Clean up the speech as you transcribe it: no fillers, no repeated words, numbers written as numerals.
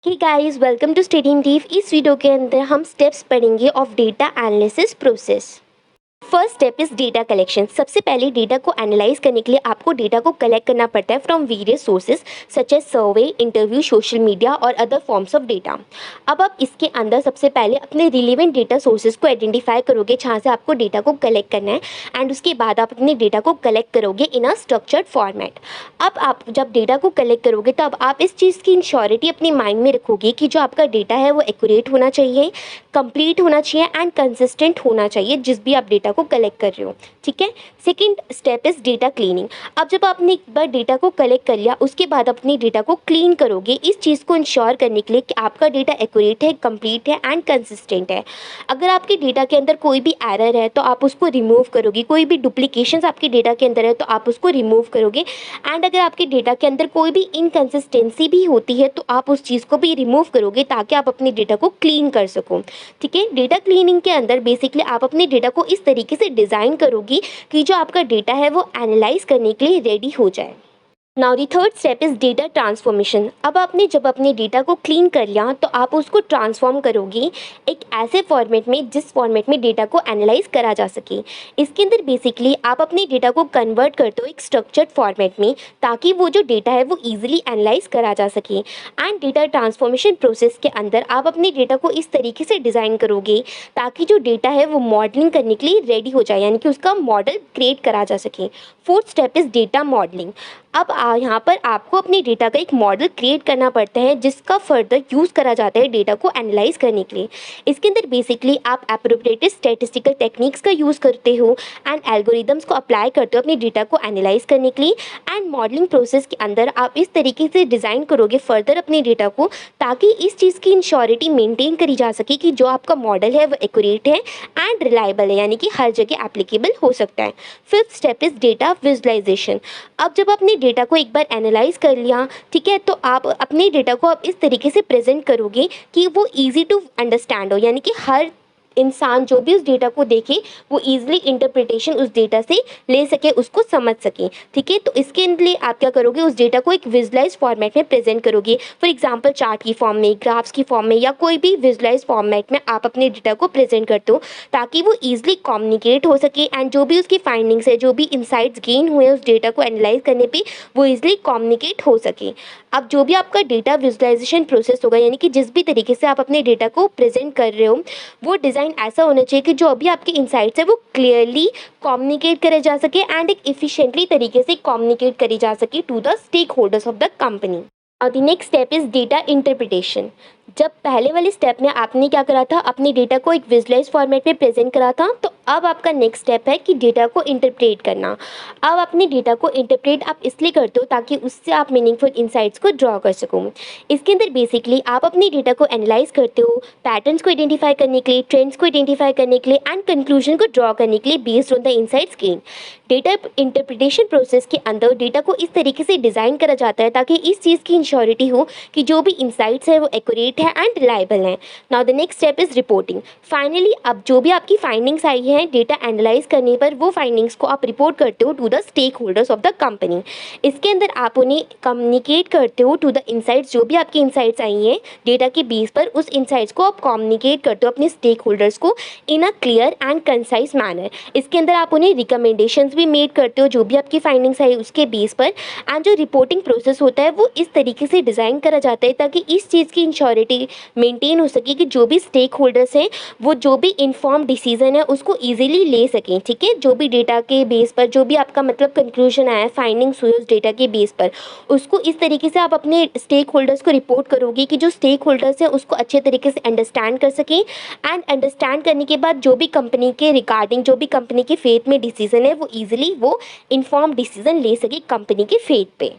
Hey guys, welcome to study deep. इस video के अंदर हम स्टेप्स पढ़ेंगे of data analysis process. First step is data collection. सबसे पहले डेटा को एनालाइज करने के लिए आपको डेटा को कलेक्ट करना पड़ता है from various sources such as survey, interview, social media और अदर फॉर्म्स ऑफ डेटा। अब आप इसके अंदर सबसे पहले अपने रिलेवेंट डेटा सोर्सेज को आइडेंटिफाई करोगे जहाँ से आपको डेटा को कलेक्ट करना है, एंड उसके बाद आप अपने डेटा को कलेक्ट करोगे इन अ स्ट्रक्चर्ड फॉर्मेट। अब आप जब डेटा को कलेक्ट करोगे तब आप इस चीज़ की इंश्योरिटी अपने माइंड में रखोगे कि जो आपका डेटा है वो एक्यूरेट होना चाहिए, कंप्लीट होना चाहिए एंड कंसिस्टेंट होना चाहिए जिस भी आप डेटा को कलेक्ट कर रहे हो। ठीक है। Second step is data cleaning. अब जब आपने एक बार डेटा को कलेक्ट कर लिया उसके बाद अपने डेटा को क्लीन करोगे इस चीज़ को इंश्योर करने के लिए कि आपका डेटा एक्यूरेट है, कंप्लीट है एंड कंसिस्टेंट है। अगर आपके डेटा के अंदर कोई भी एरर है तो आप उसको रिमूव करोगे, कोई भी डुप्लीकेशंस आपके डेटा के अंदर है तो आप उसको रिमूव करोगे, एंड अगर आपके डेटा के अंदर कोई भी इनकंसिस्टेंसी भी होती है तो आप उस चीज़ को भी रिमूव करोगे ताकि आप अपने डेटा को क्लीन कर सको। ठीक है। डेटा क्लीनिंग के अंदर बेसिकली आप अपने डेटा को इस तरीके से डिज़ाइन करोगी कि जो आपका डेटा है वो एनालाइज करने के लिए रेडी हो जाए। Now the third step is data transformation. अब आपने जब अपने डेटा को क्लीन कर लिया तो आप उसको ट्रांसफॉर्म करोगे एक ऐसे फॉर्मेट में जिस फॉर्मेट में डेटा को एनालाइज करा जा सके। इसके अंदर बेसिकली आप अपने डेटा को कन्वर्ट करते हो एक स्ट्रक्चर्ड फॉर्मेट में ताकि वो जो डेटा है वो ईजिली एनालाइज करा जा सके। एंड डेटा ट्रांसफॉर्मेशन प्रोसेस के अंदर आप अपने डेटा को इस तरीके से डिज़ाइन करोगे ताकि जो डेटा है वो मॉडलिंग करने के लिए रेडी हो जाए, यानी कि उसका मॉडल क्रिएट करा जा सके। Fourth step is data modelling. अब यहाँ पर आपको अपने डेटा का एक मॉडल क्रिएट करना पड़ता है जिसका फर्दर यूज़ करा जाता है डेटा को एनालाइज करने के लिए। इसके अंदर बेसिकली आप एप्रोप्रिएटेड स्टैटिस्टिकल टेक्निक्स का यूज़ करते हो एंड एल्गोरिदम्स को अप्लाई करते हो अपने डेटा को एनालाइज करने के लिए। एंड मॉडलिंग प्रोसेस के अंदर आप इस तरीके से डिज़ाइन करोगे फर्दर अपने डेटा को ताकि इस चीज़ की इंश्योरिटी मेंटेन करी जा सके कि जो आपका मॉडल है वो एक्यूरेट है एंड रिलायबल है, यानी कि हर जगह एप्लीकेबल हो सकता है। Fifth step is data visualization. अब जब आपने डेटा को एक बार एनालाइज कर लिया, ठीक है, तो आप अपने डेटा को आप इस तरीके से प्रेजेंट करोगे कि वो इजी टू अंडरस्टैंड हो, यानी कि हर इंसान जो भी उस डेटा को देखे वो ईजिली इंटरप्रिटेशन उस डेटा से ले सके, उसको समझ सके। ठीक है। तो इसके लिए आप क्या करोगे, उस डेटा को एक विजुअलाइज फॉर्मेट में प्रेजेंट करोगे। फॉर एग्जांपल चार्ट की फॉर्म में, ग्राफ्स की फॉर्म में या कोई भी विजुअलाइज फॉर्मेट में आप अपने डेटा को प्रेजेंट करते हो ताकि वो ईजिली कम्युनिकेट हो सके एंड जो भी उसकी फाइंडिंग्स है, जो भी इंसाइट्स गेन हुए उस डेटा को एनालाइज करने पर वो ईजिली कम्युनिकेट हो सके। अब जो भी आपका डेटा विजुअलाइजेशन प्रोसेस होगा, यानी कि जिस भी तरीके से आप अपने डेटा को प्रेजेंट कर रहे हो वो डिज़ाइन ऐसा होना चाहिए कि जो अभी आपके इनसाइट्स है वो क्लियरली कम्युनिकेट करे जा सके एंड एक इफिशिएंटली तरीके से कम्युनिकेट करी जा सके to the stakeholders of the company. और the next step is data interpretation. जब पहले वाले स्टेप में आपने क्या करा था, अपने डेटा को एक विजुअलाइज फॉर्मेट में प्रेजेंट करा था, तो अब आपका नेक्स्ट स्टेप है कि डेटा को इंटरप्रेट करना। अब अपने डेटा को इंटरप्रेट आप इसलिए करते हो ताकि उससे आप मीनिंगफुल इंसाइट्स को ड्रॉ कर सको। इसके अंदर बेसिकली आप अपने डेटा को एनालाइज करते हो पैटर्न्स को आइडेंटिफाई करने के लिए, ट्रेंड्स को आइडेंटिफाई करने के लिए एंड कंक्लूजन को ड्रॉ करने के लिए based on the insights gain. Data interpretation process के अंदर डेटा को इस तरीके से डिज़ाइन करा जाता है ताकि इस चीज़ की इंश्योरिटी हो कि जो भी इंसाइट्स है वो एक्यूरेट है एंड रिलायबल है। Now the next step is reporting. Finally अब जो भी आपकी फाइंडिंग्स आई हैं डेटा एनालाइज करने पर वो फाइंडिंग्स को आप रिपोर्ट करते हो to the stakeholders of the company. इसके अंदर आप उन्हें कम्युनिकेट करते हो टू द इंसाइट्स, जो भी आपकी इंसाइट्स आई हैं डेटा के बेस पर उस इंसाइट्स को आप कम्युनिकेट करते हो अपने स्टेक होल्डर्स को in a clear and concise manner. इसके अंदर आप उन्हें रिकमेंडेशंस भी मेड करते हो जो भी आपकी फाइंडिंग्स आई उसके बेस पर। एंड जो रिपोर्टिंग प्रोसेस होता है वो इस तरीके से डिज़ाइन करा जाता है ताकि इस चीज़ की इंश्योरिटी मेंटेन हो सके कि जो भी स्टेक होल्डर्स हैं वो जो भी इन्फॉर्म डिसीजन है उसको ईजिली ले सकें। ठीक है। जो भी डेटा के बेस पर जो भी आपका मतलब कंक्लूजन आया, फाइंडिंग्स हुई उस डेटा के बेस पर, उसको इस तरीके से आप अपने स्टेक होल्डर्स को रिपोर्ट करोगे कि जो स्टेक होल्डर्स हैं उसको अच्छे तरीके से अंडरस्टैंड कर सकें एंड अंडरस्टैंड करने के बाद जो भी कंपनी के रिगार्डिंग, जो भी कंपनी के फेथ में डिसीजन है वो ईजिली वो इन्फॉर्म डिसीजन ले सके कंपनी के फेथ पे।